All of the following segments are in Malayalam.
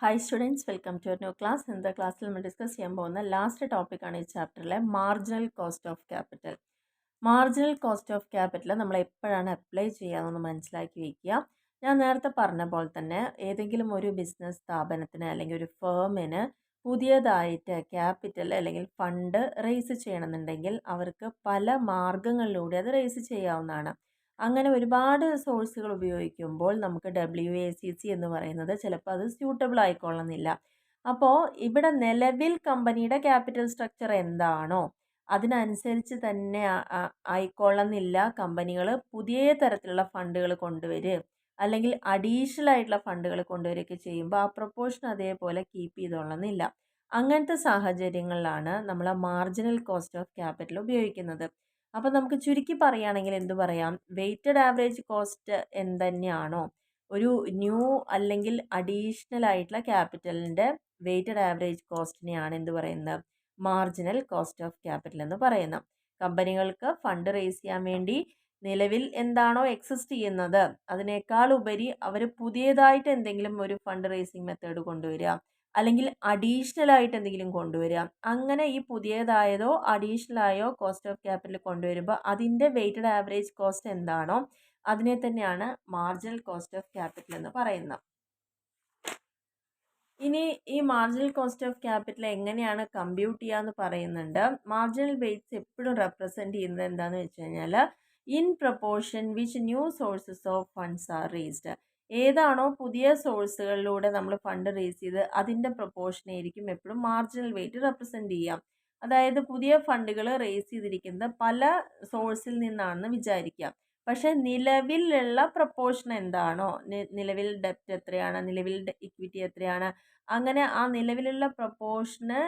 Hi students, welcome to new class. ഇന്നത്തെ ക്ലാസ്സിൽ നമ്മൾ ഡിസ്കസ് ചെയ്യാൻ പോകുന്ന ലാസ്റ്റ് ടോപ്പിക്കാണ് ഈ ചാപ്റ്ററിലെ marginal cost of capital. Marginal cost of capital നമ്മൾ എപ്പോഴാണ് അപ്ലൈ ചെയ്യാമെന്ന് മനസ്സിലാക്കി വയ്ക്കുക. ഞാൻ നേരത്തെ പറഞ്ഞ പോലെ തന്നെ ഏതെങ്കിലും ഒരു ബിസിനസ് സ്ഥാപനത്തിന് അല്ലെങ്കിൽ ഒരു ഫേമിന് പുതിയതായിട്ട് ക്യാപിറ്റൽ അല്ലെങ്കിൽ ഫണ്ട് റേസ് ചെയ്യണമെന്നുണ്ടെങ്കിൽ അവർക്ക് പല മാർഗങ്ങളിലൂടെ അത് റേസ് ചെയ്യാവുന്നതാണ്. അങ്ങനെ ഒരുപാട് സോഴ്സുകൾ ഉപയോഗിക്കുമ്പോൾ നമുക്ക് WACC എന്ന് പറയുന്നത് ചിലപ്പോൾ അത് സ്യൂട്ടബിൾ ആയിക്കൊള്ളുന്നില്ല. അപ്പോൾ ഇവിടെ നിലവിൽ കമ്പനിയുടെ ക്യാപിറ്റൽ സ്ട്രക്ചർ എന്താണോ അതിനനുസരിച്ച് തന്നെ ആയിക്കൊള്ളുന്നില്ല കമ്പനികൾ പുതിയ തരത്തിലുള്ള ഫണ്ടുകൾ കൊണ്ടുവരിക അല്ലെങ്കിൽ അഡീഷണൽ ആയിട്ടുള്ള ഫണ്ടുകൾ കൊണ്ടുവരികയൊക്കെ ചെയ്യുമ്പോൾ ആ പ്രൊപ്പോർഷൻ അതേപോലെ കീപ്പ് ചെയ്തോളുന്നില്ല. അങ്ങനത്തെ സാഹചര്യങ്ങളിലാണ് നമ്മൾ മാർജിനൽ കോസ്റ്റ് ഓഫ് ക്യാപിറ്റൽ ഉപയോഗിക്കുന്നത്. അപ്പോൾ നമുക്ക് ചുരുക്കി പറയുകയാണെങ്കിൽ എന്തു പറയാം, വെയ്റ്റഡ് ആവറേജ് കോസ്റ്റ് എന്തുതന്നെയാണോ ഒരു ന്യൂ അല്ലെങ്കിൽ അഡീഷണൽ ആയിട്ടുള്ള ക്യാപിറ്റലിൻ്റെ വെയ്റ്റഡ് ആവറേജ് കോസ്റ്റിനെയാണ് എന്ത് പറയുന്നത്, മാർജിനൽ കോസ്റ്റ് ഓഫ് ക്യാപിറ്റൽ എന്ന് പറയുന്നത്. കമ്പനികൾക്ക് ഫണ്ട് റേസ് ചെയ്യാൻ വേണ്ടി നിലവിൽ എന്താണോ എക്സിസ്റ്റ് ചെയ്യുന്നത് അതിനേക്കാൾ ഉപരി അവർ പുതിയതായിട്ട് എന്തെങ്കിലും ഒരു ഫണ്ട് റേസിങ് മെത്തേഡ് കൊണ്ടുവരിക അല്ലെങ്കിൽ അഡീഷണൽ ആയിട്ട് എന്തെങ്കിലും കൊണ്ടുവരിക. അങ്ങനെ ഈ പുതിയതായതോ അഡീഷണൽ ആയോ കോസ്റ്റ് ഓഫ് ക്യാപിറ്റൽ കൊണ്ടുവരുമ്പോൾ അതിൻ്റെ വെയ്റ്റഡ് ആവറേജ് കോസ്റ്റ് എന്താണോ അതിനെ തന്നെയാണ് മാർജിനൽ കോസ്റ്റ് ഓഫ് ക്യാപിറ്റൽ എന്ന് പറയുന്നത്. ഇനി ഈ മാർജിനൽ കോസ്റ്റ് ഓഫ് ക്യാപിറ്റൽ എങ്ങനെയാണ് കമ്പ്യൂട്ട് ചെയ്യുക എന്ന് പറയുന്നുണ്ട്. മാർജിനൽ വെയ്റ്റ്സ് എപ്പോഴും റെപ്രസെൻറ്റ് ചെയ്യുന്നത് എന്താണെന്ന് വെച്ച് കഴിഞ്ഞാൽ in proportion which new sources of funds R raised. ഏതാണോ പുതിയ സോഴ്സുകളിലൂടെ നമ്മൾ ഫണ്ട് റേസ് ചെയ്ത് അതിൻ്റെ പ്രൊപ്പോർഷൻ ആയിരിക്കും എപ്പോഴും മാർജിനൽ വെയ്റ്റ് റെപ്രസെൻറ്റ് ചെയ്യാം. അതായത് പുതിയ ഫണ്ടുകൾ റേസ് ചെയ്തിരിക്കുന്നത് പല സോഴ്സിൽ നിന്നാണെന്ന് വിചാരിക്കാം. പക്ഷേ നിലവിലുള്ള പ്രൊപ്പോർഷൻ എന്താണോ, നിലവിൽ ഡെപ്റ്റ് എത്രയാണ്, നിലവിൽ ഇക്വിറ്റി എത്രയാണ്, അങ്ങനെ ആ നിലവിലുള്ള പ്രൊപ്പോർഷന്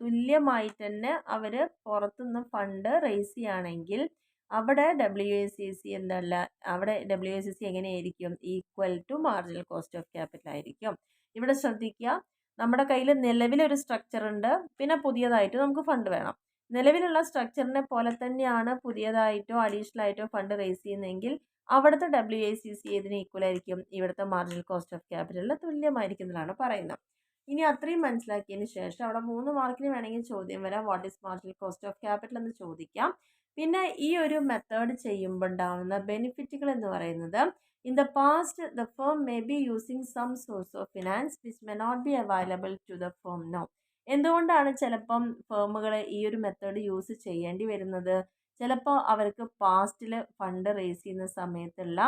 തുല്യമായിട്ട് തന്നെ അവർ പുറത്തുനിന്ന് ഫണ്ട് റേസ് ചെയ്യുകയാണെങ്കിൽ അവിടെ WACC എന്തല്ല, അവിടെ WACC എങ്ങനെയായിരിക്കും, equal to marginal cost of capital ആയിരിക്കും. ഇവിടെ ശ്രദ്ധിക്കുക, നമ്മുടെ കയ്യിൽ നിലവിലൊരു സ്ട്രക്ചർ ഉണ്ട്, പിന്നെ പുതിയതായിട്ട് നമുക്ക് ഫണ്ട് വേണം. നിലവിലുള്ള സ്ട്രക്ചറിനെ പോലെ തന്നെയാണ് പുതിയതായിട്ടോ അഡീഷണൽ ആയിട്ടോ ഫണ്ട് റേസ് ചെയ്യുന്നതെങ്കിൽ അവിടുത്തെ WACC ഏതിന് ഈക്വൽ ആയിരിക്കും, ഇവിടുത്തെ മാർജിനൽ കോസ്റ്റ് ഓഫ് ക്യാപിറ്റലിന് തുല്യമായിരിക്കും എന്നാണ് പറയുന്നത്. ഇനി അത്രയും മനസ്സിലാക്കിയതിന് ശേഷം അവിടെ 3 മാർക്കിന് വേണമെങ്കിൽ ചോദ്യം വരാം, what is marginal cost of capital എന്ന് ചോദിക്കാം. പിന്നെ ഈ ഒരു മെത്തേഡ് ചെയ്യുമ്പോൾ ഉണ്ടാവുന്ന ബെനിഫിറ്റുകൾ എന്ന് പറയുന്നത്, in the past the firm may be using some source of finance which may not be available to the firm no. എന്തുകൊണ്ടാണ് ചിലപ്പം ഫേമുകൾ ഈ ഒരു മെത്തേഡ് യൂസ് ചെയ്യേണ്ടി വരുന്നത്? ചിലപ്പോൾ അവർക്ക് പാസ്റ്റിൽ ഫണ്ട് റേസ് ചെയ്യുന്ന സമയത്തുള്ള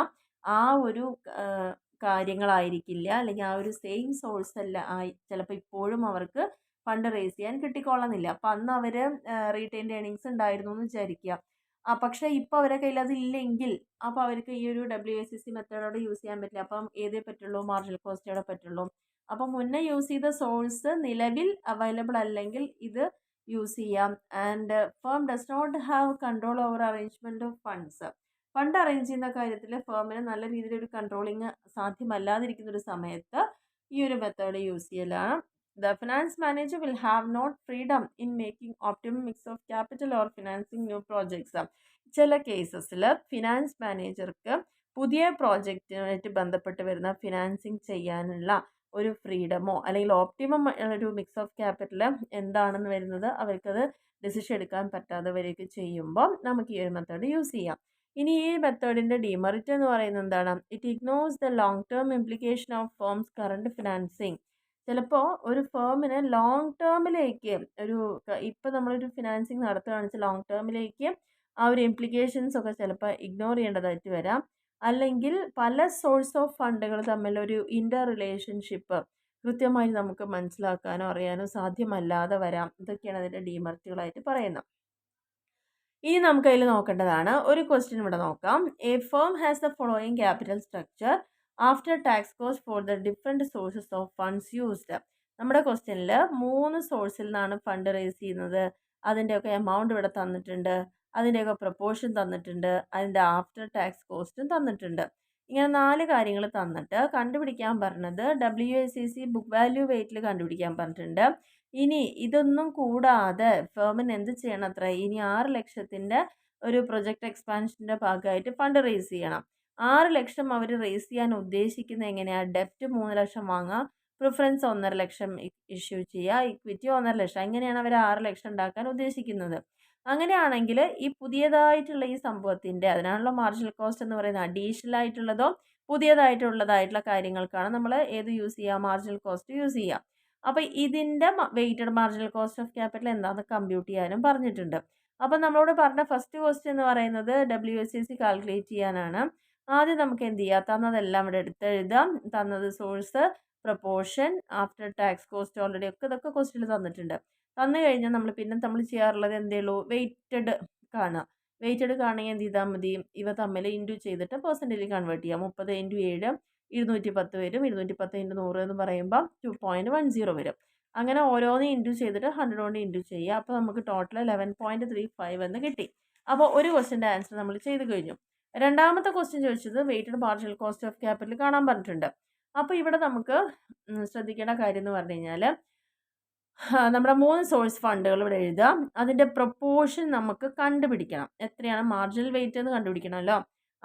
ആ ഒരു കാര്യങ്ങളായിരിക്കില്ല, അല്ലെങ്കിൽ ആ ഒരു സെയിം സോഴ്സ് അല്ല ചിലപ്പോൾ ഇപ്പോഴും അവർക്ക് ഫണ്ട് റേസ് ചെയ്യാൻ കിട്ടിക്കൊള്ളുന്നില്ല. അപ്പം അന്ന് അവർ റീറ്റെയിൻഡ് ഏണിങ്സ് ഉണ്ടായിരുന്നു എന്ന് വിചാരിക്കുക. പക്ഷേ ഇപ്പോൾ അവരുടെ കയ്യിൽ അതില്ലെങ്കിൽ അപ്പോൾ അവർക്ക് ഈ ഒരു WACC മെത്തേഡോട് യൂസ് ചെയ്യാൻ പറ്റില്ല. അപ്പം ഏതേ പറ്റുള്ളൂ, മാർജിനൽ കോസ്റ്റോടെ പറ്റുള്ളൂ. അപ്പം മുന്നേ യൂസ് ചെയ്ത സോഴ്സ് നിലവിൽ അവൈലബിൾ അല്ലെങ്കിൽ ഇത് യൂസ് ചെയ്യാം. And firm does not have control over arrangement of funds. Fund arrange ചെയ്യുന്ന കാര്യത്തിൽ ഫേമിന് നല്ല രീതിയിൽ ഒരു കൺട്രോളിങ് സാധ്യമല്ലാതിരിക്കുന്ന ഒരു സമയത്ത് ഈ ഒരു മെത്തേഡ് യൂസ് ചെയ്യലാണ്. The finance manager will have not freedom in making optimum mix of capital or financing new projects. ചില കേസസിൽ ഫിനാൻസ് മാനേജർക്ക് പുതിയ പ്രോജക്റ്റുമായിട്ട് ബന്ധപ്പെട്ട് വരുന്ന ഫിനാൻസിങ് ചെയ്യാനുള്ള ഒരു ഫ്രീഡമോ അല്ലെങ്കിൽ ഓപ്റ്റിമം ഒരു മിക്സ് ഓഫ് ക്യാപിറ്റൽ എന്താണെന്ന് വരുന്നത് അവർക്കത് ഡിസിഷൻ എടുക്കാൻ പറ്റാതെ വരികയൊക്കെ ചെയ്യുമ്പോൾ നമുക്ക് ഈ ഒരു മെത്തേഡ് യൂസ് ചെയ്യാം. ഇനി ഈ മെത്തേഡിൻ്റെ ഡിമെറിറ്റ് എന്ന് പറയുന്നത് എന്താണ്? It ignores the long term implication of firms current financing. ചിലപ്പോൾ ഒരു ഫേമിന് ലോങ് ടേമിലേക്ക് ഇപ്പോൾ നമ്മളൊരു ഫിനാൻസിങ് നടത്തുകയാണെന്ന് വെച്ചാൽ ലോങ് ടേമിലേക്ക് ആ ഒരു ഇംപ്ലിക്കേഷൻസ് ഒക്കെ ചിലപ്പോൾ ഇഗ്നോർ ചെയ്യേണ്ടതായിട്ട് വരാം. അല്ലെങ്കിൽ പല സോഴ്സ് ഓഫ് ഫണ്ടുകൾ തമ്മിലൊരു ഇൻ്റർ റിലേഷൻഷിപ്പ് കൃത്യമായി നമുക്ക് മനസ്സിലാക്കാനോ അറിയാനോ സാധ്യമല്ലാതെ വരാം. ഇതൊക്കെയാണ് അതിൻ്റെ ഡിമെറിറ്റുകളായിട്ട് പറയുന്നത്. ഇനി നമുക്ക് അതിൽ നോക്കേണ്ടതാണ് ഒരു ക്വസ്റ്റ്യൻ ഇവിടെ നോക്കാം. A firm has the following capital structure after tax cost for the different sources of funds used. നമ്മുടെ ക്വസ്റ്റ്യനിൽ 3 സോഴ്സിൽ നിന്നാണ് ഫണ്ട് റേസ് ചെയ്യുന്നത്, അതിൻ്റെയൊക്കെ എമൗണ്ട് ഇവിടെ തന്നിട്ടുണ്ട്, അതിൻ്റെയൊക്കെ പ്രൊപ്പോർഷൻ തന്നിട്ടുണ്ട്, അതിൻ്റെ ആഫ്റ്റർ ടാക്സ് കോസ്റ്റും തന്നിട്ടുണ്ട്. ഇങ്ങനെ 4 കാര്യങ്ങൾ തന്നിട്ട് കണ്ടുപിടിക്കാൻ പറഞ്ഞത് WACC ബുക്ക് വാല്യൂ വെയ്റ്റിൽ കണ്ടുപിടിക്കാൻ പറഞ്ഞിട്ടുണ്ട്. ഇനി ഇതൊന്നും കൂടാതെ ഫേമിന് എന്ത് ചെയ്യണം അത്ര, ഇനി 6 ലക്ഷത്തിൻ്റെ ഒരു പ്രൊജക്റ്റ് എക്സ്പാൻഷൻ്റെ ഭാഗമായിട്ട് ഫണ്ട് റേസ് ചെയ്യണം. 6 ലക്ഷം അവർ റേസ് ചെയ്യാൻ ഉദ്ദേശിക്കുന്നത് എങ്ങനെയാണ്? ഡെപ്റ്റ് 3 ലക്ഷം വാങ്ങാം, പ്രിഫറൻസ് 1.5 ലക്ഷം ഇഷ്യൂ ചെയ്യുക, ഇക്വിറ്റി 1.5 ലക്ഷം. അങ്ങനെയാണ് അവർ 6 ലക്ഷം ഉണ്ടാക്കാൻ ഉദ്ദേശിക്കുന്നത്. അങ്ങനെയാണെങ്കിൽ ഈ പുതിയതായിട്ടുള്ള ഈ സംഭവത്തിൻ്റെ, അതിനാണല്ലോ മാർജിനൽ കോസ്റ്റ് എന്ന് പറയുന്നത്, അഡീഷണൽ ആയിട്ടുള്ളതോ പുതിയതായിട്ടുള്ളതായിട്ടുള്ള കാര്യങ്ങൾക്കാണ് നമ്മൾ ഏത് യൂസ് ചെയ്യുക, മാർജിനൽ കോസ്റ്റ് യൂസ് ചെയ്യുക. അപ്പോൾ ഇതിൻ്റെ weighted marginal cost of capital എന്താണെന്ന് കമ്പ്യൂട്ട് ചെയ്യാനും പറഞ്ഞിട്ടുണ്ട്. അപ്പോൾ നമ്മളോട് പറഞ്ഞ ഫസ്റ്റ് ക്വസ്റ്റ്യൻ എന്ന് പറയുന്നത് WSCC കാൽക്കുലേറ്റ് ചെയ്യാനാണ്. ആദ്യം നമുക്ക് എന്ത് ചെയ്യാം, തന്നതെല്ലാം ഇവിടെ എടുത്തെഴുതാം. തന്നത് source, proportion, after tax cost, already ഒക്കെ ഇതൊക്കെ ക്വസ്റ്റ്യൻ തന്നിട്ടുണ്ട്. തന്നു കഴിഞ്ഞാൽ നമ്മൾ ചെയ്യാറുള്ളത് എന്തേ ഉള്ളൂ, വെയ്റ്റഡ് കാണുക. വെയ്റ്റഡ് കാണുകയും എന്ത് ചെയ്താൽ മതി, ഇവ തമ്മിൽ ഇൻറ്റു ചെയ്തിട്ട് പെർസെൻറ്റേജ് കൺവേർട്ട് ചെയ്യാം. 30 × 7 210 വരും. 210 × 100 എന്ന് പറയുമ്പോൾ 2.10 വരും. അങ്ങനെ ഓരോന്ന് ഇൻറ്റു ചെയ്തിട്ട് 100 കൊണ്ട് ഇൻറ്റു ചെയ്യുക. അപ്പോൾ നമുക്ക് ടോട്ടൽ 11.35 എന്ന് കിട്ടി. അപ്പോൾ ഒരു ക്വസ്റ്റ്യൻ്റെ ആൻസർ നമ്മൾ ചെയ്ത് കഴിഞ്ഞു. രണ്ടാമത്തെ ക്വസ്റ്റ്യൻ ചോദിച്ചത് weighted marginal cost of capital കാണാൻ പറഞ്ഞിട്ടുണ്ട്. അപ്പോൾ ഇവിടെ നമുക്ക് ശ്രദ്ധിക്കേണ്ട കാര്യം എന്ന് പറഞ്ഞു കഴിഞ്ഞാൽ, നമ്മുടെ 3 സോഴ്സ് ഫണ്ടുകൾ ഇവിടെ എഴുതാം. അതിൻ്റെ പ്രൊപ്പോർഷൻ നമുക്ക് കണ്ടുപിടിക്കണം. എത്രയാണ് മാർജിനൽ വെയിറ്റ് എന്ന് കണ്ടുപിടിക്കണമല്ലോ.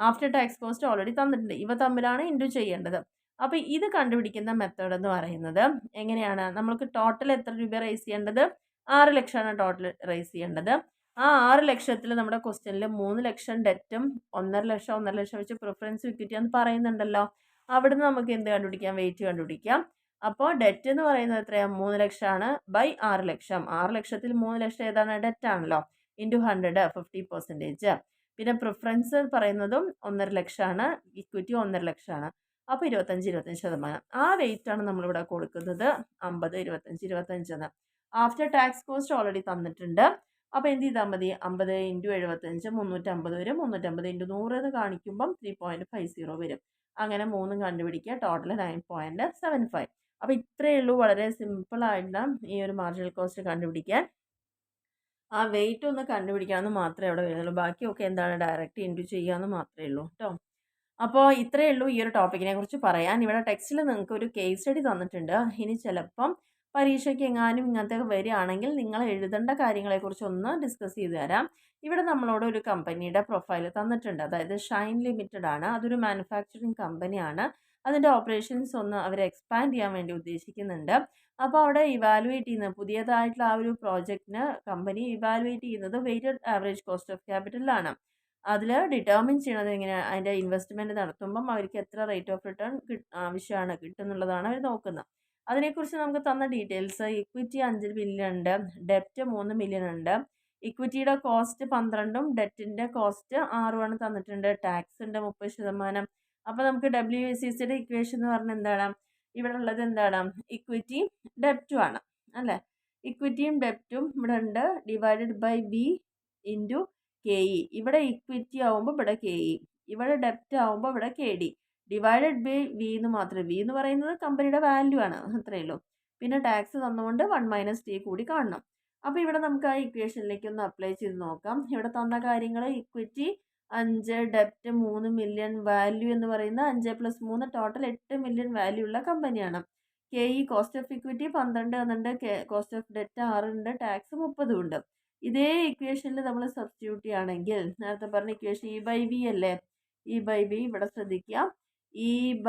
ആഫ്റ്റർ ടാക്സ് കോസ്റ്റ് ഓൾറെഡി തന്നിട്ടുണ്ട്. ഇവ തമ്മിലാണ് ഇൻറ്റു ചെയ്യേണ്ടത്. അപ്പോൾ ഇത് കണ്ടുപിടിക്കുന്ന മെത്തേഡ് എന്ന് പറയുന്നത് എങ്ങനെയാണ്, നമ്മൾക്ക് ടോട്ടൽ എത്ര രൂപ റേസ് ചെയ്യേണ്ടത്, 6 ലക്ഷമാണ് ടോട്ടൽ റേസ് ചെയ്യേണ്ടത്. ആ 6 ലക്ഷത്തിൽ നമ്മുടെ ക്വസ്റ്റ്യനിൽ 3 ലക്ഷം ഡെറ്റും 1.5 ലക്ഷം വെച്ച് പ്രിഫറൻസ് ഇക്വിറ്റി എന്ന് പറയുന്നുണ്ടല്ലോ. അവിടുന്ന് നമുക്ക് എന്ത് കണ്ടുപിടിക്കാം, വെയിറ്റ് കണ്ടുപിടിക്കാം. അപ്പോൾ ഡെറ്റ് എന്ന് പറയുന്നത് എത്രയാണ്, 3 ലക്ഷമാണ് ബൈ 6 ലക്ഷം. 6 ലക്ഷത്തിൽ 3 ലക്ഷം ഏതാണ്, ഡെറ്റ് ആണല്ലോ. ഇൻറ്റു 100 50%. പിന്നെ പ്രിഫറൻസ് പറയുന്നതും 1.5 ലക്ഷമാണ്, ഇക്വിറ്റി 1.5 ലക്ഷമാണ്. അപ്പോൾ 25%. ആ വെയിറ്റ് ആണ് നമ്മളിവിടെ കൊടുക്കുന്നത്, 50, 25, 25 എന്ന്. ആഫ്റ്റർ ടാക്സ് കോസ്റ്റ് ഓൾറെഡി തന്നിട്ടുണ്ട്. അപ്പോൾ എന്ത് ചെയ്താൽ മതി, 50 × 75 350 വരും. 350 × 100 എന്ന് കാണിക്കുമ്പം 3.50 വരും. അങ്ങനെ 3 കണ്ടുപിടിക്കുക, ടോട്ടൽ 9.75. അപ്പോൾ ഇത്രയേ ഉള്ളൂ, വളരെ സിമ്പിളായിട്ടുള്ള ഈ ഒരു മാർജിനൽ കോസ്റ്റ് കണ്ടുപിടിക്കാൻ. ആ വെയിറ്റ് ഒന്ന് കണ്ടുപിടിക്കാമെന്ന് മാത്രമേ അവിടെ വരുന്നുള്ളൂ. ബാക്കിയൊക്കെ എന്താണ്, ഡയറക്റ്റ് ഇൻറ്റു ചെയ്യാമെന്ന് മാത്രമേ ഉള്ളൂ കേട്ടോ. അപ്പോൾ ഇത്രയേ ഉള്ളൂ ഈ ഒരു ടോപ്പിക്കിനെ കുറിച്ച് പറയാൻ. ഇവിടെ ടെക്സ്റ്റിൽ നിങ്ങൾക്ക് ഒരു കേസ് സ്റ്റഡി തന്നിട്ടുണ്ട്. ഇനി ചിലപ്പം പരീക്ഷയ്ക്ക് എങ്ങാനും ഇങ്ങനത്തെ വരികയാണെങ്കിൽ നിങ്ങൾ എഴുതേണ്ട കാര്യങ്ങളെക്കുറിച്ച് ഒന്ന് ഡിസ്കസ് ചെയ്ത് തരാം. ഇവിടെ നമ്മളോട് ഒരു കമ്പനിയുടെ പ്രൊഫൈൽ തന്നിട്ടുണ്ട്. അതായത് ഷൈൻ ലിമിറ്റഡ് ആണ്. അതൊരു മാനുഫാക്ചറിങ് കമ്പനിയാണ്. അതിൻ്റെ ഓപ്പറേഷൻസ് ഒന്ന് അവർ എക്സ്പാൻഡ് ചെയ്യാൻ വേണ്ടി ഉദ്ദേശിക്കുന്നുണ്ട്. അപ്പോൾ അവിടെ ഇവാലുവേറ്റ് ചെയ്യുന്നത്, പുതിയതായിട്ടുള്ള ആ ഒരു പ്രോജക്റ്റിന് കമ്പനി ഇവാലുവേറ്റ് ചെയ്യുന്നത് വെയ്റ്റഡ് ആവറേജ് കോസ്റ്റ് ഓഫ് ക്യാപിറ്റലാണ്. അതിൽ ഡിറ്റർമിൻ ചെയ്യണത് എങ്ങനെയാണ്, അതിൻ്റെ ഇൻവെസ്റ്റ്മെൻറ്റ് നടത്തുമ്പം അവർക്ക് എത്ര റേറ്റ് ഓഫ് റിട്ടേൺ ആവശ്യമാണ് കിട്ടുന്നുള്ളതാണ് അവർ നോക്കുന്നത്. അതിനെക്കുറിച്ച് നമുക്ക് തന്ന ഡീറ്റെയിൽസ്, ഇക്വിറ്റി 5 മില്യൺ ഉണ്ട്, ഡെപ്റ്റ് 3 മില്യൺ ഉണ്ട്. ഇക്വിറ്റിയുടെ കോസ്റ്റ് 12ഉം ഡെറ്റിൻ്റെ കോസ്റ്റ് 6ഉമാണ് തന്നിട്ടുണ്ട്. ടാക്സ് ഉണ്ട് 30%. അപ്പോൾ നമുക്ക് WSCCയുടെ ഇക്വേഷൻ എന്ന് പറഞ്ഞാൽ എന്താണ്, ഇവിടെ ഉള്ളത് എന്താണ്, ഇക്വിറ്റി ഡെപ്റ്റും ആണ് അല്ലേ. ഇക്വിറ്റിയും ഡെപ്റ്റും ഇവിടെ ഉണ്ട്, divided by B into KE. ഇവിടെ ഇക്വിറ്റി ആവുമ്പോൾ ഇവിടെ KE, ഇവിടെ ഡെപ്റ്റ് ആവുമ്പോൾ ഇവിടെ KD, ഡിവൈഡഡ് ബൈ വി എന്ന് മാത്രമേ. വി എന്ന് പറയുന്നത് കമ്പനിയുടെ വാല്യൂ ആണ്, അത്രയേ ഉള്ളൂ. പിന്നെ ടാക്സ് തന്നുകൊണ്ട് 1 - T കൂടി കാണണം. അപ്പോൾ ഇവിടെ നമുക്ക് ആ ഇക്വേഷനിലേക്ക് ഒന്ന് അപ്ലൈ ചെയ്ത് നോക്കാം. ഇവിടെ തന്ന കാര്യങ്ങൾ, ഇക്വിറ്റി 5, ഡെപ്റ്റ് 3 മില്യൺ, വാല്യൂ എന്ന് പറയുന്നത് 5 + 3 ടോട്ടൽ 8 മില്യൺ വാല്യൂ ഉള്ള കമ്പനിയാണ്. KE കോസ്റ്റ് ഓഫ് ഇക്വിറ്റി 12 എന്നുണ്ട്, കോസ്റ്റ് ഓഫ് ഡെറ്റ് 6 ഉണ്ട്, ടാക്സ് 30 ഉണ്ട്. ഇതേ ഇക്വേഷനിൽ നമ്മൾ സബ്സ്റ്റിറ്റ്യൂട്ട് ചെയ്യുകയാണെങ്കിൽ, നേരത്തെ പറഞ്ഞ ഇക്വേഷൻ E/V അല്ലേ, E/V ഇവിടെ ശ്രദ്ധിക്കുക, E/V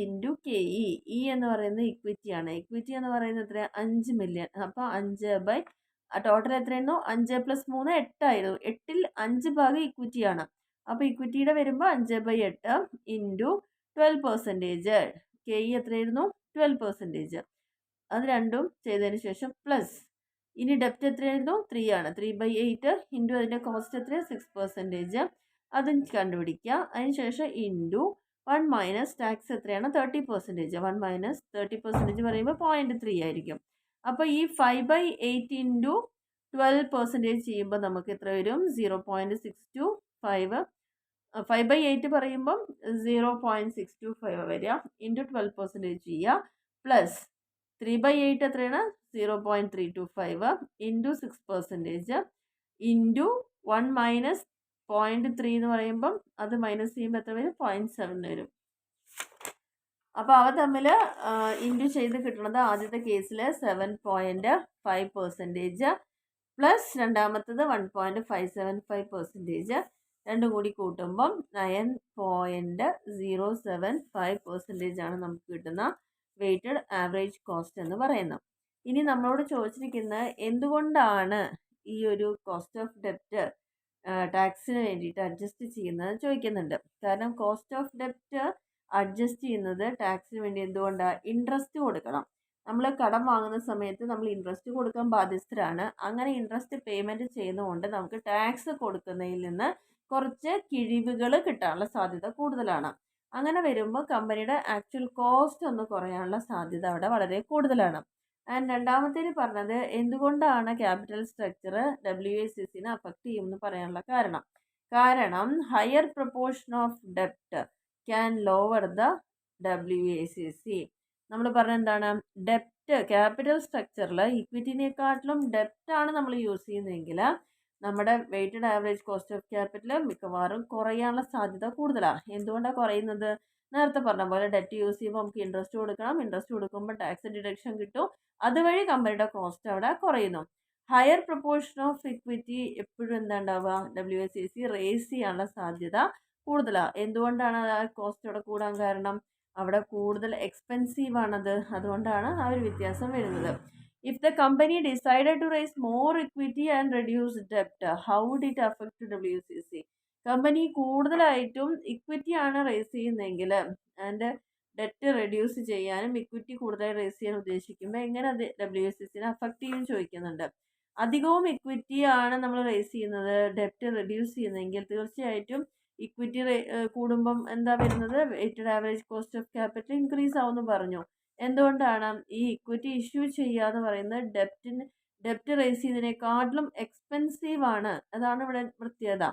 ഇൻറ്റു KE. E എന്ന് പറയുന്നത് ഇക്വിറ്റിയാണ്. ഇക്വിറ്റി എന്ന് പറയുന്നത് എത്ര, 5 മില്യൺ. അപ്പോൾ 5 ടോട്ടൽ എത്രയായിരുന്നു, 5 + 3 8 ആയിരുന്നു. 8ൽ 5 ഭാഗം ഇക്വിറ്റിയാണ്. അപ്പോൾ ഇക്വിറ്റിയുടെ വരുമ്പോൾ 5/8 ഇൻറ്റു 12%. KE എത്രയായിരുന്നു, 12%. അത് രണ്ടും ചെയ്തതിന് ശേഷം പ്ലസ്, ഇനി ഡെപ്റ്റ് എത്രയായിരുന്നു, 3 ആണ്. 3/8 ഇൻറ്റു അതിൻ്റെ കോസ്റ്റ് എത്ര, 6%. അതും കണ്ടുപിടിക്കുക. അതിനുശേഷം ഇൻറ്റു 1 - ടാക്സ് എത്രയാണ്, 30%. 1 - 30% പറയുമ്പോൾ 0.3 ആയിരിക്കും. അപ്പോൾ ഈ 5/8 ഇൻറ്റു 12% ചെയ്യുമ്പോൾ നമുക്ക് എത്ര വരും, 0.625. 5/8 പറയുമ്പം 0.625 വരിക, ഇൻറ്റു 12% ചെയ്യുക, പ്ലസ് 3/8 എത്രയാണ്, 0.325 ഇൻറ്റു 6% ഇൻറ്റു 1 - 0.3 എന്ന് പറയുമ്പം അത് മൈനസ് ചെയ്യുമ്പോൾ എത്ര വരും, 0.7 വരും. അപ്പോൾ അവ തമ്മിൽ ഇൻറ്റു ചെയ്ത് കിട്ടുന്നത് ആദ്യത്തെ കേസിൽ 7.5% പ്ലസ് രണ്ടാമത്തത് 1.575%. രണ്ടും കൂടി കൂട്ടുമ്പം 9.075% ആണ് നമുക്ക് കിട്ടുന്ന വെയ്റ്റഡ് ആവറേജ് കോസ്റ്റ് എന്ന് പറയുന്നത്. ഇനി നമ്മളോട് ചോദിച്ചിരിക്കുന്നത് എന്തുകൊണ്ടാണ് ഈ ഒരു കോസ്റ്റ് ഓഫ് ഡെപ്റ്റ് ടാക്സിന് വേണ്ടിയിട്ട് അഡ്ജസ്റ്റ് ചെയ്യുന്നത് ചോദിക്കുന്നുണ്ട്. കാരണം കോസ്റ്റ് ഓഫ് ഡെപ്റ്റ് അഡ്ജസ്റ്റ് ചെയ്യുന്നത് ടാക്സിന് വേണ്ടി എന്തുകൊണ്ടാണ്? ഇൻട്രസ്റ്റ് കൊടുക്കണം. നമ്മൾ കടം വാങ്ങുന്ന സമയത്ത് നമ്മൾ ഇൻട്രസ്റ്റ് കൊടുക്കാൻ ബാധ്യസ്ഥരാണ്. അങ്ങനെ ഇൻട്രസ്റ്റ് പേയ്മെൻറ്റ് ചെയ്യുന്നതുകൊണ്ട് നമുക്ക് ടാക്സ് കൊടുക്കുന്നതിൽ നിന്ന് കുറച്ച് കിഴിവുകൾ കിട്ടാനുള്ള സാധ്യത കൂടുതലാണ്. അങ്ങനെ വരുമ്പോൾ കമ്പനിയുടെ ആക്ച്വൽ കോസ്റ്റ് ഒന്ന് കുറയാനുള്ള സാധ്യത അവിടെ വളരെ കൂടുതലാണ്. ആൻഡ് രണ്ടാമത്തേന് പറഞ്ഞത് എന്തുകൊണ്ടാണ് ക്യാപിറ്റൽ സ്ട്രക്ചർ WACCനെ അഫക്റ്റ് ചെയ്യുമെന്ന് പറയാനുള്ള കാരണം ഹയർ പ്രൊപ്പോർഷൻ ഓഫ് ഡെപ്റ്റ് ക്യാൻ ലോവർ ദ WACC. നമ്മൾ പറഞ്ഞ എന്താണ്? ഡെപ്റ്റ് ക്യാപിറ്റൽ സ്ട്രക്ചറിൽ ഇക്വിറ്റിനെക്കാട്ടിലും ഡെപ്റ്റാണ് നമ്മൾ യൂസ് ചെയ്യുന്നതെങ്കിൽ നമ്മുടെ weighted average cost of capital മിക്കവാറും കുറയാനുള്ള സാധ്യത കൂടുതലാണ്. എന്തുകൊണ്ടാണ് കുറയുന്നത്? നേരത്തെ പറഞ്ഞ പോലെ ഡെറ്റ് യൂസ് ചെയ്യുമ്പോൾ നമുക്ക് ഇൻട്രസ്റ്റ് കൊടുക്കണം. ഇൻട്രസ്റ്റ് കൊടുക്കുമ്പോൾ ടാക്സ് ഡിഡക്ഷൻ കിട്ടും. അതുവഴി കമ്പനിയുടെ കോസ്റ്റ് അവിടെ കുറയുന്നു. ഹയർ പ്രൊപ്പോർഷൻ ഓഫ് ഇക്വിറ്റി എപ്പോഴും എന്താ ഉണ്ടാവുക? WACC റേസ് ചെയ്യാനുള്ള സാധ്യത കൂടുതലാണ്. എന്തുകൊണ്ടാണ് ആ കോസ്റ്റ് അവിടെ കൂടാൻ കാരണം? അവിടെ കൂടുതൽ എക്സ്പെൻസീവ് ആണത്. അതുകൊണ്ടാണ് ആ ഒരു വ്യത്യാസം വരുന്നത്. If the company decided to raise more equity and reduce ഡെപ്റ്റ്, how would it affect WACC? Company കൂടുതലായിട്ടും ഇക്വിറ്റി ആണ് റേസ് ചെയ്യുന്നതെങ്കിൽ ആൻഡ് ഡെറ്റ് റെഡ്യൂസ് ചെയ്യാനും ഇക്വിറ്റി കൂടുതലായി റേസ് ചെയ്യാൻ ഉദ്ദേശിക്കുമ്പോൾ എങ്ങനെ അത് WACCനെ അഫക്റ്റ് ചെയ്യും ചോദിക്കുന്നുണ്ട്. അധികവും ഇക്വിറ്റി ആണ് നമ്മൾ റേസ് ചെയ്യുന്നത്, ഡെപ്റ്റ് റെഡ്യൂസ് ചെയ്യുന്നതെങ്കിൽ തീർച്ചയായിട്ടും ഇക്വിറ്റി കൂടുമ്പം എന്താ വരുന്നത്? Weighted average cost of capital increase ആവുമെന്ന് പറഞ്ഞു. എന്തുകൊണ്ടാണ്? ഈ ഇക്വിറ്റി ഇഷ്യൂ ചെയ്യുക എന്ന് പറയുന്നത് ഡെപ്റ്റ് റേസ് ചെയ്യുന്നതിനേക്കാട്ടിലും എക്സ്പെൻസീവ് ആണ്. അതാണ് ഇവിടെ പ്രത്യേകത.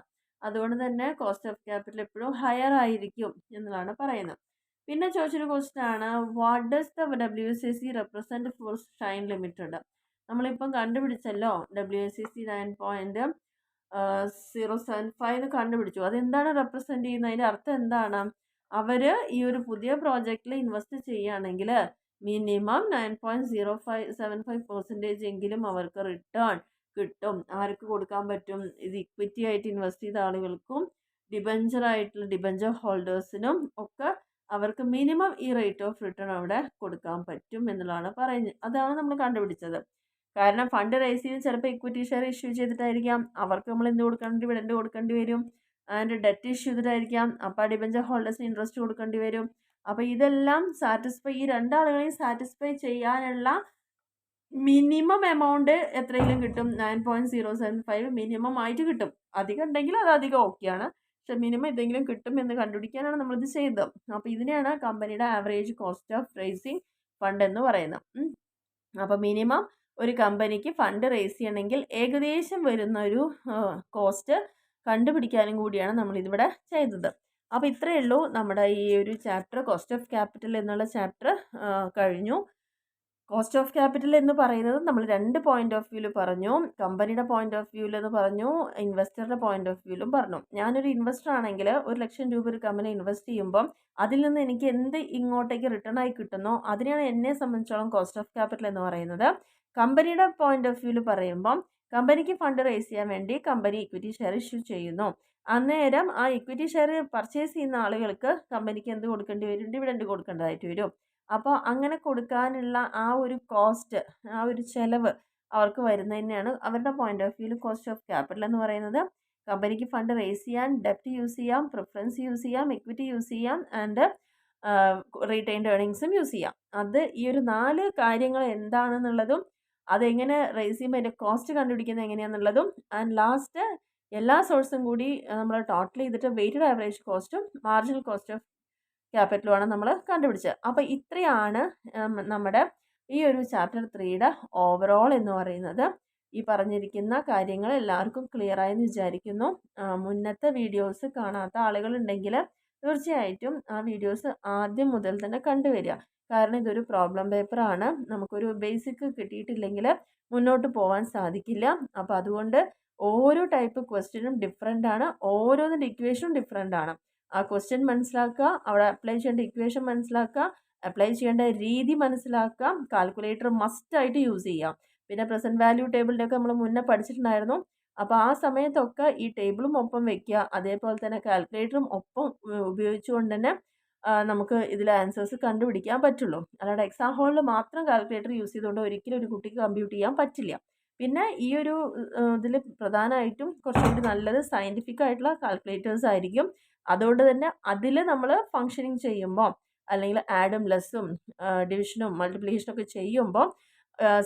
അതുകൊണ്ട് തന്നെ കോസ്റ്റ് ഓഫ് ക്യാപിറ്റൽ എപ്പോഴും ഹയർ ആയിരിക്കും എന്നുള്ളതാണ് പറയുന്നത്. പിന്നെ ചോദിച്ചൊരു ക്വസ്റ്റ്യൻ ആണ്, what does the WACC represent for Shine Limited? നമ്മളിപ്പം കണ്ടുപിടിച്ചല്ലോ WACC 9.075 കണ്ടുപിടിച്ചു. അതെന്താണ് റെപ്രസെൻറ്റ് ചെയ്യുന്നത്? അതിൻ്റെ അർത്ഥം എന്താണ്? അവർ ഈ ഒരു പുതിയ പ്രോജക്റ്റിൽ ഇൻവെസ്റ്റ് ചെയ്യുകയാണെങ്കിൽ മിനിമം 9.075% എങ്കിലും അവർക്ക് റിട്ടേൺ കിട്ടും. ആർക്ക് കൊടുക്കാൻ പറ്റും? ഇത് ഇക്വിറ്റി ആയിട്ട് ഇൻവെസ്റ്റ് ചെയ്ത ആളുകൾക്കും ഡിബഞ്ചർ ഹോൾഡേഴ്സിനും ഒക്കെ അവർക്ക് മിനിമം ഈ റേറ്റ് ഓഫ് റിട്ടേൺ അവിടെ കൊടുക്കാൻ പറ്റും എന്നുള്ളതാണ് പറയുന്നത്. അതാണ് നമ്മൾ കണ്ടുപിടിച്ചത്. കാരണം ഫണ്ട് റേസ് ചെയ്ത് ചിലപ്പോൾ ഇക്വിറ്റി ഷെയർ ഇഷ്യൂ ചെയ്തിട്ടായിരിക്കാം. അവർക്ക് നമ്മൾ എന്ത് കൊടുക്കേണ്ടി ഡിവിഡൻഡ് കൊടുക്കേണ്ടി വരും. ആൻഡ് ഡെറ്റ് ഇഷ്യൂ ചെയ്തിട്ടായിരിക്കാം. അപ്പോൾ ആ ഡിബഞ്ചർ ഹോൾഡേഴ്സിന് ഇൻട്രസ്റ്റ് കൊടുക്കേണ്ടി വരും. അപ്പോൾ ഇതെല്ലാം ഈ രണ്ടാളുകളെയും സാറ്റിസ്ഫൈ ചെയ്യാനുള്ള മിനിമം എമൗണ്ട് എത്രയെങ്കിലും കിട്ടും? 9.075 മിനിമം ആയിട്ട് കിട്ടും. അധികം ഉണ്ടെങ്കിൽ അത് അധികം ഓക്കെയാണ്. പക്ഷെ മിനിമം ഇതെങ്കിലും കിട്ടും എന്ന് കണ്ടുപിടിക്കാനാണ് നമ്മളിത് ചെയ്തത്. അപ്പോൾ ഇതിനെയാണ് കമ്പനിയുടെ average cost of racing fund എന്ന് പറയുന്നത്. അപ്പോൾ മിനിമം ഒരു കമ്പനിക്ക് ഫണ്ട് റേസ് ചെയ്യണമെങ്കിൽ ഏകദേശം വരുന്ന ഒരു കോസ്റ്റ് കണ്ടുപിടിക്കാനും കൂടിയാണ് നമ്മളിതിവിടെ ചെയ്തത്. അപ്പോൾ ഇത്രയേ ഉള്ളൂ നമ്മുടെ ഈ ഒരു ചാപ്റ്റർ. കോസ്റ്റ് ഓഫ് ക്യാപിറ്റൽ എന്നുള്ള ചാപ്റ്റർ കഴിഞ്ഞു. കോസ്റ്റ് ഓഫ് ക്യാപിറ്റൽ എന്ന് പറയുന്നത് നമ്മൾ രണ്ട് പോയിന്റ് ഓഫ് വ്യൂവിൽ പറഞ്ഞു. കമ്പനിയുടെ പോയിന്റ് ഓഫ് വ്യൂവിൽ എന്ന് പറഞ്ഞു, ഇൻവെസ്റ്ററുടെ പോയിന്റ് ഓഫ് വ്യൂവിലും പറഞ്ഞു. ഞാനൊരു ഇൻവെസ്റ്റർ ആണെങ്കിൽ 1,00,000 രൂപ ഒരു കമ്പനി ഇൻവെസ്റ്റ് ചെയ്യുമ്പം അതിൽ നിന്ന് എനിക്ക് എന്ത് ഇങ്ങോട്ടേക്ക് റിട്ടേൺ ആയി കിട്ടുന്നോ അതിനെയാണ് എന്നെ സംബന്ധിച്ചോളം കോസ്റ്റ് ഓഫ് ക്യാപിറ്റൽ എന്ന് പറയുന്നത്. കമ്പനിയുടെ പോയിന്റ് ഓഫ് വ്യൂവിൽ പറയുമ്പം കമ്പനിക്ക് ഫണ്ട് റേസ് ചെയ്യാൻ വേണ്ടി കമ്പനി ഇക്വിറ്റി ഷെയർ ഇഷ്യൂ ചെയ്യുന്നു. അന്നേരം ആ ഇക്വിറ്റി ഷെയർ പർച്ചേസ് ചെയ്യുന്ന ആളുകൾക്ക് കമ്പനിക്ക് എന്ത് കൊടുക്കേണ്ടി വരും? ഡിവിഡൻഡ് കൊടുക്കേണ്ടതായിട്ട് വരും. അപ്പോൾ അങ്ങനെ കൊടുക്കാനുള്ള ആ ഒരു കോസ്റ്റ്, ആ ഒരു ചിലവ് അവർക്ക് വരുന്നതന്നെയാണ് അവരുടെ പോയിന്റ് ഓഫ് വ്യൂവിൽ കോസ്റ്റ് ഓഫ് ക്യാപിറ്റൽ എന്ന് പറയുന്നത്. കമ്പനിക്ക് ഫണ്ട് റേസ് ചെയ്യാൻ ഡെപ്റ്റ് യൂസ് ചെയ്യാം, പ്രിഫറൻസ് യൂസ് ചെയ്യാം, ഇക്വിറ്റി യൂസ് ചെയ്യാം, ആൻഡ് റീറ്റെയിൻഡ് ഏർണിങ്സും യൂസ് ചെയ്യാം. അത് ഈ ഒരു 4 കാര്യങ്ങൾ എന്താണെന്നുള്ളതും അതെങ്ങനെ റേസ് ചെയ്യുമ്പോൾ അതിൻ്റെ കോസ്റ്റ് കണ്ടുപിടിക്കുന്നത് എങ്ങനെയാണെന്നുള്ളതും ആൻഡ് ലാസ്റ്റ് എല്ലാ സോഴ്സും കൂടി നമ്മൾ ടോട്ടൽ ചെയ്തിട്ട് വെയ്റ്റഡ് ആവറേജ് കോസ്റ്റും മാർജിനൽ കോസ്റ്റ് ഓഫ് ക്യാപിറ്റലുമാണ് നമ്മൾ കണ്ടുപിടിച്ചത്. അപ്പോൾ ഇത്രയാണ് നമ്മുടെ ഈ ഒരു ചാപ്റ്റർ 3യുടെ ഓവറോൾ എന്ന് പറയുന്നത്. ഈ പറഞ്ഞിരിക്കുന്ന കാര്യങ്ങൾ എല്ലാവർക്കും ക്ലിയർ ആയെന്ന് വിചാരിക്കുന്നു. മുന്നത്തെ വീഡിയോസ് കാണാത്ത ആളുകളുണ്ടെങ്കിൽ തീർച്ചയായിട്ടും ആ വീഡിയോസ് ആദ്യം മുതൽ തന്നെ കണ്ടുവരിക. കാരണം ഇതൊരു പ്രോബ്ലം പേപ്പറാണ്. നമുക്കൊരു ബേസിക് കിട്ടിയിട്ടില്ലെങ്കിൽ മുന്നോട്ട് പോകാൻ സാധിക്കില്ല. അപ്പോൾ അതുകൊണ്ട് ഓരോ ടൈപ്പ് ക്വസ്റ്റ്യനും ഡിഫറെൻ്റ് ആണ്, ഓരോന്നിൻ്റെ ഇക്വേഷനും ഡിഫറെൻ്റ് ആണ്. ആ ക്വസ്റ്റ്യൻ മനസ്സിലാക്കുക, അവിടെ അപ്ലൈ ചെയ്യേണ്ട ഇക്വേഷൻ മനസ്സിലാക്കുക, അപ്ലൈ ചെയ്യേണ്ട രീതി മനസ്സിലാക്കുക, കാൽക്കുലേറ്റർ മസ്റ്റായിട്ട് യൂസ് ചെയ്യാം. പിന്നെ പ്രസൻറ്റ് വാല്യൂ ടേബിളിൻ്റെ ഒക്കെ നമ്മൾ മുന്നേ പഠിച്ചിട്ടുണ്ടായിരുന്നു. അപ്പോൾ ആ സമയത്തൊക്കെ ഈ ടേബിളും ഒപ്പം വെക്കുക, അതേപോലെ തന്നെ കാൽക്കുലേറ്ററും ഒപ്പം ഉപയോഗിച്ചുകൊണ്ട് തന്നെ നമുക്ക് ഇതിൽ ആൻസേഴ്സ് കണ്ടുപിടിക്കാൻ പറ്റുള്ളൂ. അല്ലാതെ എക്സാം ഹാളിൽ മാത്രം കാൽക്കുലേറ്റർ യൂസ് ചെയ്തുകൊണ്ട് ഒരിക്കലും ഒരു കുട്ടിക്ക് കമ്പ്യൂട്ട് ചെയ്യാൻ പറ്റില്ല. പിന്നെ ഈ ഒരു ഇതിൽ പ്രധാനമായിട്ടും കുറച്ചുകൂടി നല്ലത് സയൻറ്റിഫിക് ആയിട്ടുള്ള കാൽക്കുലേറ്റേഴ്സ് ആയിരിക്കും. അതുകൊണ്ട് തന്നെ അതിൽ നമ്മൾ ഫങ്ഷനിങ് ചെയ്യുമ്പോൾ അല്ലെങ്കിൽ ആഡും ലെസ്സും ഡിവിഷനും മൾട്ടിപ്ലിക്കേഷനും ഒക്കെ ചെയ്യുമ്പോൾ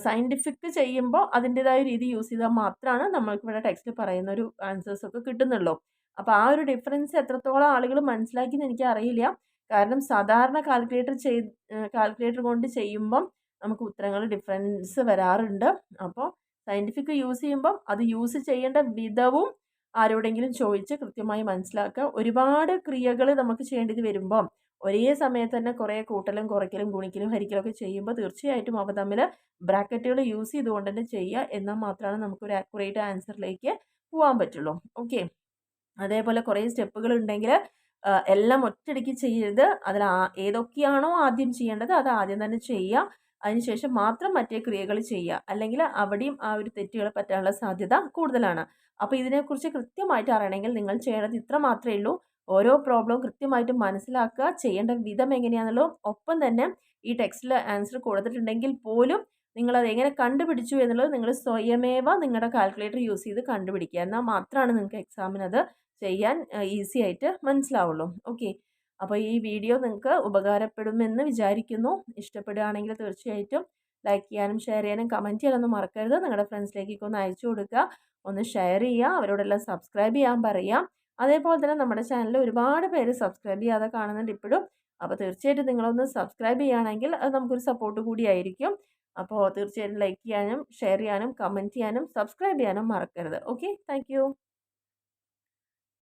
സയൻറ്റിഫിക് ചെയ്യുമ്പോൾ അതിൻ്റെതായ രീതി യൂസ് ചെയ്താൽ മാത്രമാണ് നമ്മൾക്ക് ഇവിടെ ടെക്സ്റ്റ് പറയുന്ന ഒരു ആൻസേഴ്സ് ഒക്കെ കിട്ടുന്നുള്ളൂ. അപ്പോൾ ആ ഒരു ഡിഫറൻസ് എത്രത്തോളം ആളുകൾ മനസ്സിലാക്കിയെന്ന് എനിക്കറിയില്ല. കാരണം സാധാരണ കാൽക്കുലേറ്റർ കൊണ്ട് ചെയ്യുമ്പം നമുക്ക് ഉത്തരങ്ങൾ ഡിഫറൻസ് വരാറുണ്ട്. അപ്പോൾ സയൻറ്റിഫിക് യൂസ് ചെയ്യുമ്പം അത് യൂസ് ചെയ്യേണ്ട വിധവും ആരോടെങ്കിലും ചോദിച്ച് കൃത്യമായി മനസ്സിലാക്കുക. ഒരുപാട് ക്രിയകൾ നമുക്ക് ചെയ്യേണ്ടത് വരുമ്പം ഒരേ സമയത്ത് തന്നെ കുറേ കൂട്ടലും കുറയ്ക്കലും ഗുണിക്കലും ഹരിക്കലും ഒക്കെ ചെയ്യുമ്പോൾ തീർച്ചയായിട്ടും അവ തമ്മിൽ ബ്രാക്കറ്റുകൾ യൂസ് ചെയ്തുകൊണ്ട് തന്നെ ചെയ്യുക. എന്നാൽ മാത്രമാണ് നമുക്കൊരു ആക്യുറേറ്റ് ആൻസറിലേക്ക് പോകാൻ പറ്റുള്ളൂ. ഓക്കെ, അതേപോലെ കുറേ സ്റ്റെപ്പുകൾ ഉണ്ടെങ്കിൽ എല്ലാം ഒറ്റയടിക്ക് ചെയ്യരുത്. അതിൽ ഏതൊക്കെയാണോ ആദ്യം ചെയ്യേണ്ടത് അത് ആദ്യം തന്നെ ചെയ്യുക. അതിനുശേഷം മാത്രം മറ്റേ ക്രിയകൾ ചെയ്യുക. അല്ലെങ്കിൽ അവിടെയും ആ ഒരു തെറ്റുകൾ പറ്റാനുള്ള സാധ്യത കൂടുതലാണ്. അപ്പോൾ ഇതിനെക്കുറിച്ച് കൃത്യമായിട്ട് അറിയണമെങ്കിൽ നിങ്ങൾ ചെയ്യേണ്ടത് ഇത്ര മാത്രമേ ഉള്ളൂ. ഓരോ പ്രോബ്ലവും കൃത്യമായിട്ട് മനസ്സിലാക്കുക, ചെയ്യേണ്ട വിധം എങ്ങനെയാണെന്നുള്ളതും ഒപ്പം തന്നെ ഈ ടെക്സ്റ്റിൽ ആൻസർ കൊടുത്തിട്ടുണ്ടെങ്കിൽ പോലും നിങ്ങളത് എങ്ങനെ കണ്ടുപിടിച്ചു എന്നുള്ളത് നിങ്ങൾ സ്വയമേവ നിങ്ങളുടെ കാൽക്കുലേറ്റർ യൂസ് ചെയ്ത് കണ്ടുപിടിക്കുക. എന്നാൽ മാത്രമാണ് നിങ്ങൾക്ക് എക്സാമിനത് ചെയ്യാൻ ഈസി ആയിട്ട് മനസ്സിലാവുള്ളൂ. ഓക്കെ, അപ്പോൾ ഈ വീഡിയോ നിങ്ങൾക്ക് ഉപകാരപ്പെടുമെന്ന് വിചാരിക്കുന്നു. ഇഷ്ടപ്പെടുകയാണെങ്കിൽ തീർച്ചയായിട്ടും ലൈക്ക് ചെയ്യാനും ഷെയർ ചെയ്യാനും കമൻറ്റ് ചെയ്യാനൊന്നും മറക്കരുത്. നിങ്ങളുടെ ഫ്രണ്ട്സിലേക്കൊക്കെ ഒന്ന് അയച്ചു കൊടുക്കുക, ഒന്ന് ഷെയർ ചെയ്യുക, അവരോടെല്ലാം സബ്സ്ക്രൈബ് ചെയ്യാൻ പറയുക. അതേപോലെ തന്നെ നമ്മുടെ ചാനൽ ഒരുപാട് പേര് സബ്സ്ക്രൈബ് ചെയ്യാതെ കാണുന്നുണ്ട് ഇപ്പോഴും. അപ്പോൾ തീർച്ചയായിട്ടും നിങ്ങളൊന്ന് സബ്സ്ക്രൈബ് ചെയ്യുകയാണെങ്കിൽ അത് നമുക്കൊരു സപ്പോർട്ട് കൂടിയായിരിക്കും. അപ്പോൾ തീർച്ചയായിട്ടും ലൈക്ക് ചെയ്യാനും ഷെയർ ചെയ്യാനും കമൻറ്റ് ചെയ്യാനും സബ്സ്ക്രൈബ് ചെയ്യാനും മറക്കരുത്. Okay, thank